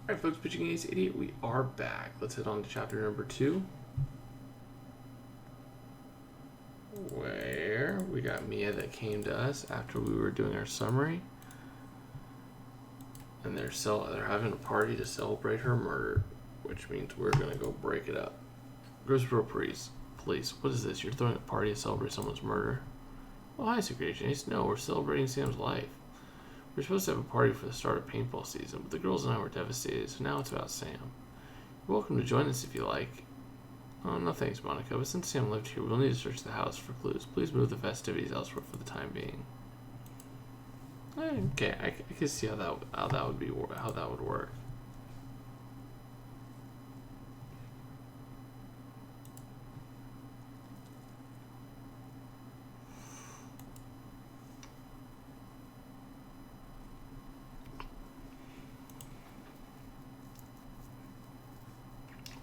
Alright folks, Pitching Ace Idiot, we are back. Let's head on to chapter number 2. Where we got Mia that came to us after we were doing our summary. And they're having a party to celebrate her murder, which means we're gonna go break it up. Grossboro Police, what is this? You're throwing a party to celebrate someone's murder? Oh, hi, Secret Agent. No, we're celebrating Sam's life. We're supposed to have a party for the start of paintball season, but the girls and I were devastated, so now it's about Sam. You're welcome to join us if you like. Oh, no thanks, Monica, but since Sam lived here, we'll need to search the house for clues. Please move the festivities elsewhere for the time being. Okay, I can see how that would work.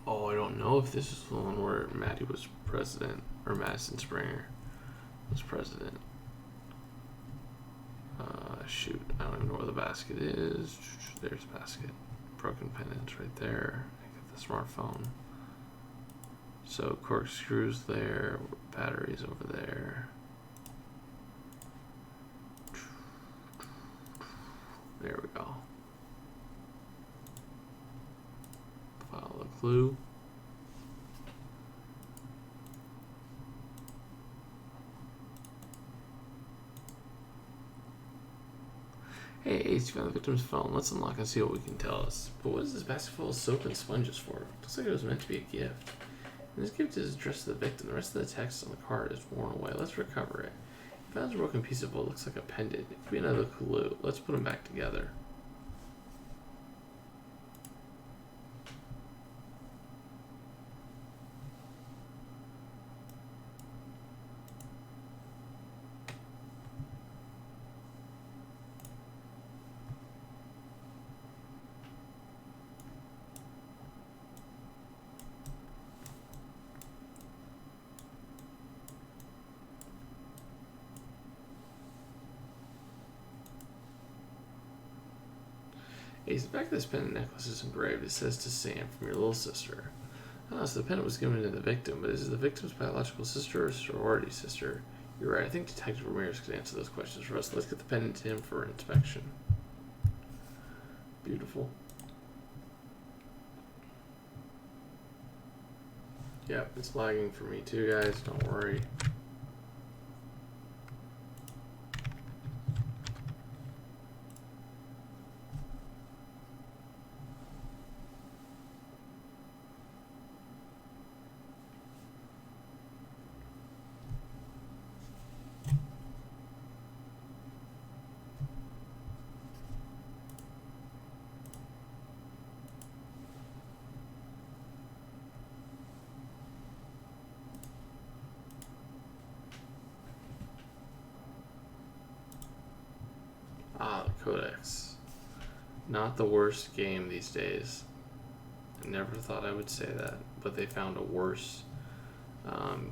Oh, I don't know if this is the one where Maddie was president, or Madison Springer was president. Shoot, I don't even know where the basket is. There's the basket. Broken pendants right there. I get the smartphone. So corkscrews there, batteries over there. There we go. Follow the clue. Hey, Ace, you found the victim's phone. Let's unlock and see what we can tell us. But what is this basket full of soap and sponges for? Looks like it was meant to be a gift. And this gift is addressed to the victim. The rest of the text on the card is worn away. Let's recover it. You found a broken piece of what looks like a pendant. It could be another clue. Let's put them back together. Ace, the back of this pendant necklace is engraved. It says to Sam from your little sister. Oh, so the pendant was given to the victim, but is it the victim's biological sister or sorority sister? You're right. I think Detective Ramirez could answer those questions for us. Let's get the pendant to him for inspection. Beautiful. Yep, it's lagging for me too, guys. Don't worry. Ah, the Codex. Not the worst game these days. I never thought I would say that, but they found a worse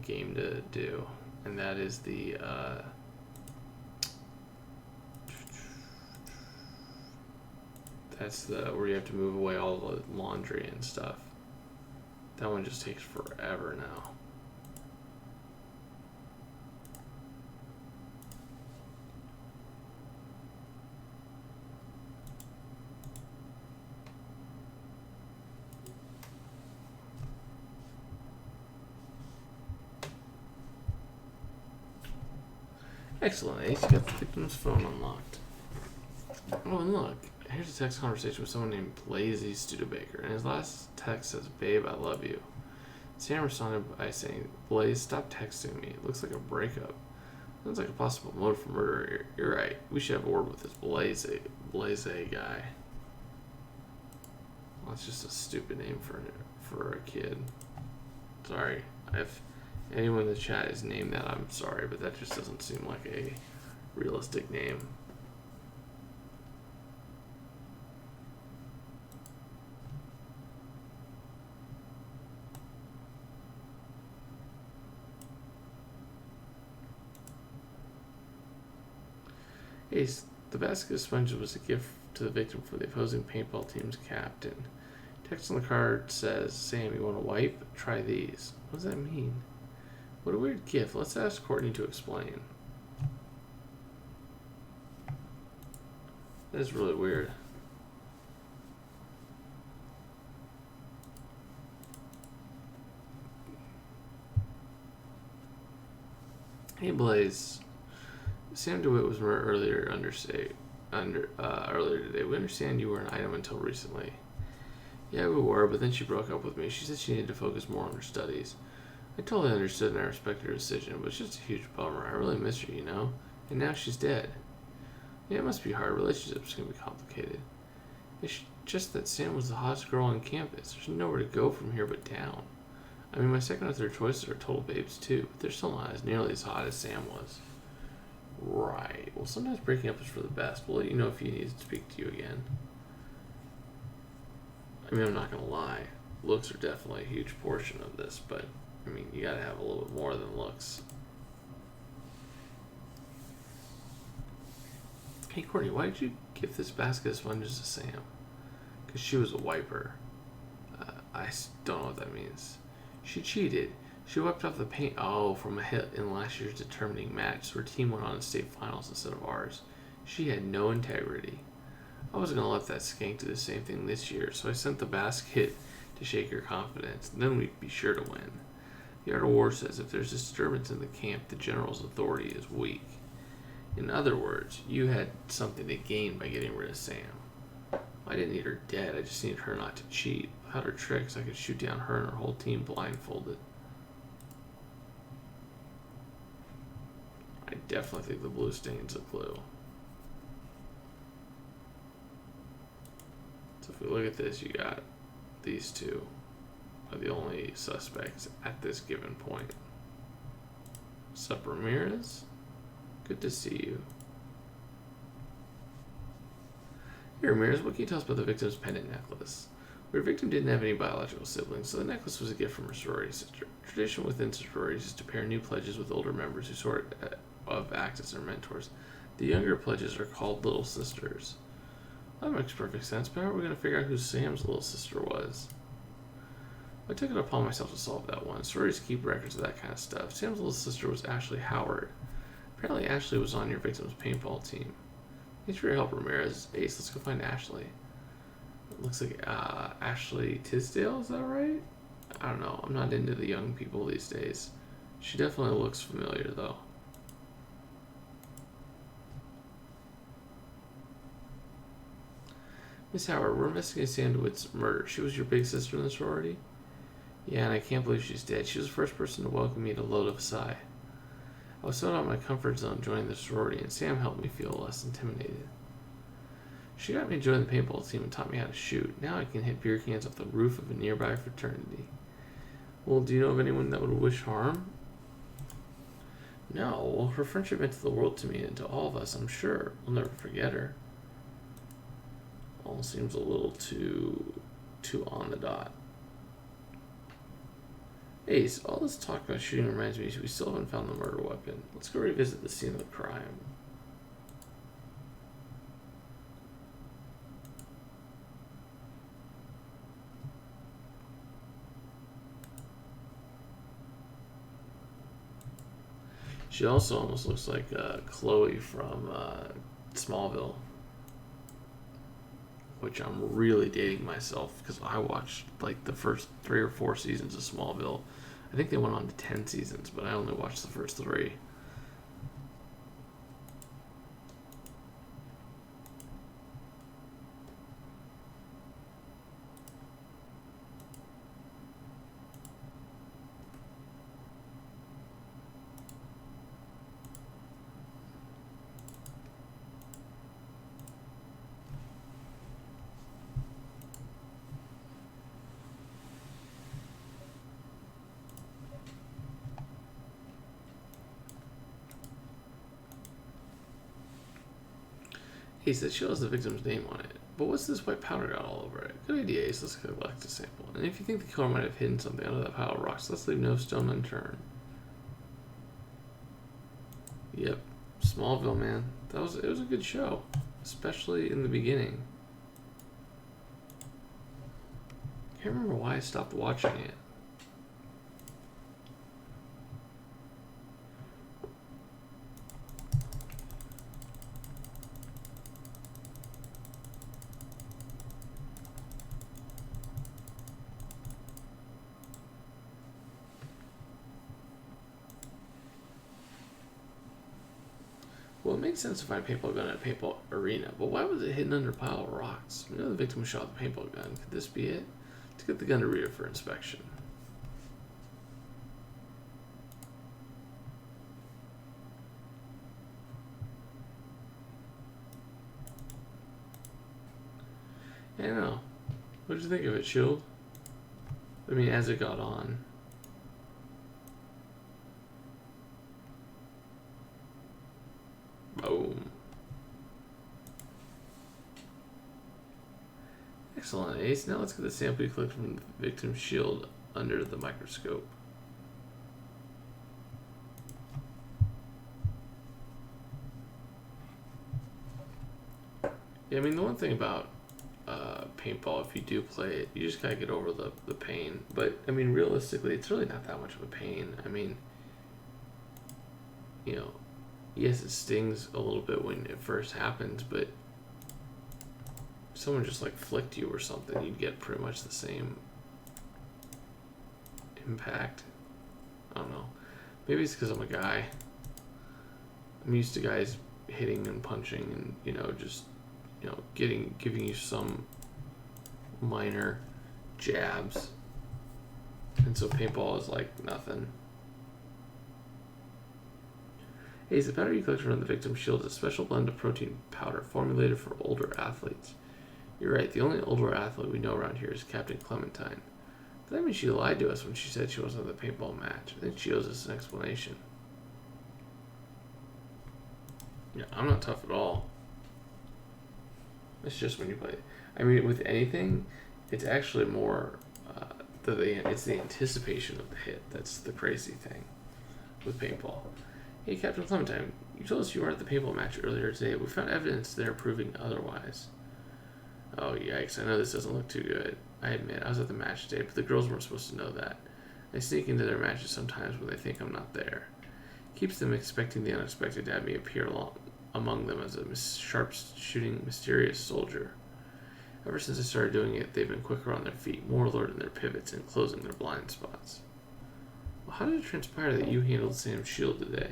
game to do, and that is the that's the where you have to move away all the laundry and stuff. That one just takes forever now. Excellent, Ace. You got the victim's phone unlocked. Oh, and look. Here's a text conversation with someone named Blazy Studebaker, and his last text says, "Babe, I love you." Sam responded by saying, "Blaze, stop texting me. It looks like a breakup. Sounds like a possible motive for murder. You're right. We should have a word with this Blaze guy." Well, that's just a stupid name for a kid. Sorry. If anyone in the chat is named that, I'm sorry, but that just doesn't seem like a realistic name. Ace, the basket of sponges was a gift to the victim for the opposing paintball team's captain. Text on the card says, Sam, you want a wipe? Try these. What does that mean? What a weird gift. Let's ask Courtney to explain. That is really weird. Hey Blaze, Sam DeWitt was murdered earlier earlier today. We understand you were an item until recently. Yeah, we were, but then she broke up with me. She said she needed to focus more on her studies. I totally understood and I respected her decision, but it's just a huge bummer. I really miss her, you know? And now she's dead. Yeah, it must be hard. Relationships can be complicated. It's just that Sam was the hottest girl on campus. There's nowhere to go from here but down. I mean, my second or third choices are total babes too, but they're still not nearly as hot as Sam was. Right. Well, sometimes breaking up is for the best. We'll let you know if he needs to speak to you again. I mean, I'm not gonna lie. Looks are definitely a huge portion of this, but, I mean, you gotta have a little bit more than looks. Hey, Courtney, why did you give this basket of sponges to Sam? Because she was a wiper. I don't know what that means. She cheated. She wiped off the paint from a hit in last year's determining match, so her team went on to state finals instead of ours. She had no integrity. I wasn't going to let that skank do the same thing this year, so I sent the basket to shake her confidence, and then we'd be sure to win. The Art of War says if there's disturbance in the camp, the general's authority is weak. In other words, you had something to gain by getting rid of Sam. I didn't need her dead, I just needed her not to cheat. Without her tricks, I could shoot down her and her whole team blindfolded. I definitely think the blue stain's a clue. So if we look at this, you got these two are the only suspects at this given point. Sup, Ramirez? Good to see you. Hey Ramirez, what can you tell us about the victim's pendant necklace? Her victim didn't have any biological siblings, so the necklace was a gift from her sorority sister. Tradition within sororities is to pair new pledges with older members who sort of act as their mentors. The younger pledges are called little sisters. That makes perfect sense, but how are we going to figure out who Sam's little sister was? I took it upon myself to solve that one. Sororities keep records of that kind of stuff. Sam's little sister was Ashley Howard. Apparently Ashley was on your victim's paintball team. Thanks for your help, Ramirez. Ace, let's go find Ashley. It looks like Ashley Tisdale, is that right? I don't know. I'm not into the young people these days. She definitely looks familiar, though. Miss Howard, we're investigating Sam DeWitt's murder. She was your big sister in the sorority? Yeah, and I can't believe she's dead. She was the first person to welcome me to load of a sigh. I was so out of my comfort zone joining the sorority, and Sam helped me feel less intimidated. She got me to join the paintball team and taught me how to shoot. Now I can hit beer cans off the roof of a nearby fraternity. Well, do you know of anyone that would wish harm? No, well, her friendship meant the world to me and to all of us, I'm sure. We'll never forget her. All seems a little too on the dot. Ace, all this talk about shooting reminds me we still haven't found the murder weapon. Let's go revisit the scene of the crime. She also almost looks like Chloe from Smallville, which I'm really dating myself because I watched like the first 3 or 4 seasons of Smallville. I think they went on to 10 seasons, but I only watched the first 3. Ace, that shows the victim's name on it. But what's this white powder got all over it? Good idea, Ace. Let's collect a sample. And if you think the killer might have hidden something under that pile of rocks, let's leave no stone unturned. Yep. Smallville, man. It was a good show. Especially in the beginning. can't remember why I stopped watching it. Well, it makes sense to find a paintball gun at a paintball arena, but why was it hidden under a pile of rocks? We know the victim shot the paintball gun. Could this be it? Let's get the gun to reader for inspection. I don't know. What did you think of it, Shield? I mean, as it got on. Boom. Excellent, Ace. Now let's get the sample you collected from the victim's shield under the microscope. Yeah, I mean, the one thing about paintball, if you do play it, you just gotta get over the pain. But, I mean, realistically, it's really not that much of a pain. I mean, you know, yes, it stings a little bit when it first happens, but if someone just like flicked you or something, you'd get pretty much the same impact. I don't know. Maybe it's because I'm a guy. I'm used to guys hitting and punching and, you know, just, you know, giving you some minor jabs. And so paintball is like nothing. Hey, the powder you collected from the victim's shield is a special blend of protein powder formulated for older athletes. You're right, the only older athlete we know around here is Captain Clementine. Does that mean she lied to us when she said she wasn't at the paintball match? I think she owes us an explanation. Yeah, I'm not tough at all. It's just when you play. I mean, with anything, it's actually more it's the anticipation of the hit that's the crazy thing with paintball. Hey, Captain Clementine, you told us you weren't at the paintball match earlier today. We found evidence there proving otherwise. Oh, yikes. I know this doesn't look too good. I admit, I was at the match today, but the girls weren't supposed to know that. I sneak into their matches sometimes when they think I'm not there. Keeps them expecting the unexpected to have me appear among them as a sharp-shooting, mysterious soldier. Ever since I started doing it, they've been quicker on their feet, more alert in their pivots, and closing their blind spots. Well, how did it transpire that you handled Sam's shield today?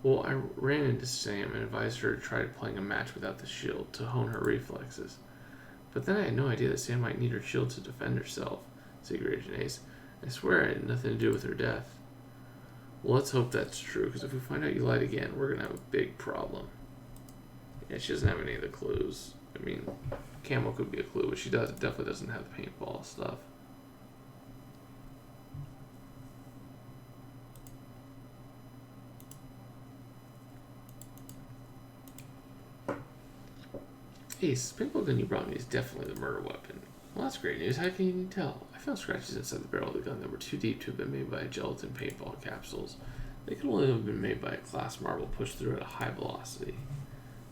Well, I ran into Sam and advised her to try playing a match without the shield to hone her reflexes. But then I had no idea that Sam might need her shield to defend herself, Sigrid and Ace. I swear it had nothing to do with her death. Well, let's hope that's true, because if we find out you lied again, we're going to have a big problem. Yeah, she doesn't have any of the clues. I mean, camo could be a clue, but she definitely doesn't have the paintball stuff. Ace, the paintball gun you brought me is definitely the murder weapon. Well, that's great news. How can you tell? I found scratches inside the barrel of the gun that were too deep to have been made by gelatin paintball capsules. They could only have been made by a glass marble pushed through at a high velocity.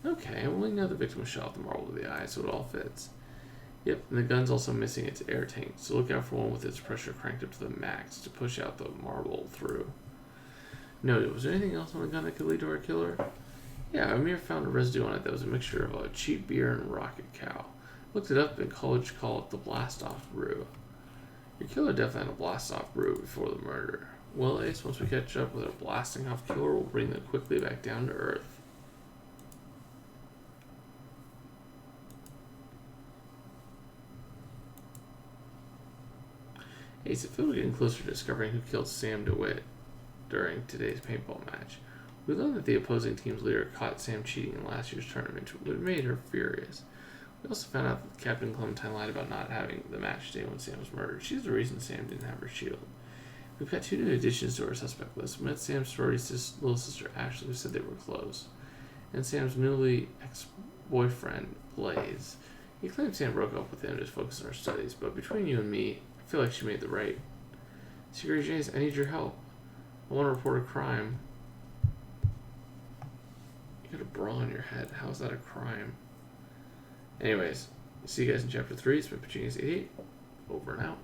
Okay, I only know the victim was shot with the marble to the eye, so it all fits. Yep, and the gun's also missing its air tank, so look out for one with its pressure cranked up to the max to push out the marble through. Noted, was there anything else on the gun that could lead to our killer? Yeah, Amir found a residue on it that was a mixture of a cheap beer and rocket cow. Looked it up in college, called it the blast-off brew. Your killer definitely had a blast-off brew before the murder. Well, Ace, once we catch up with our blasting-off killer, we'll bring them quickly back down to Earth. Ace, it feels getting closer to discovering who killed Sam DeWitt during today's paintball match. We learned that the opposing team's leader caught Sam cheating in last year's tournament, which made her furious. We also found out that Captain Clementine lied about not having the match day when Sam was murdered. She's the reason Sam didn't have her shield. We've got 2 new additions to our suspect list. We met Sam's sorority little sister Ashley, who said they were close, and Sam's newly ex-boyfriend, Blaze. He claimed Sam broke up with him to focus on her studies, but between you and me, I feel like she made the right. Secret James, I need your help. I want to report a crime. You got a bra on your head. How is that a crime? Anyways, see you guys in Chapter 3. It's been Pachini's 88. Over and out.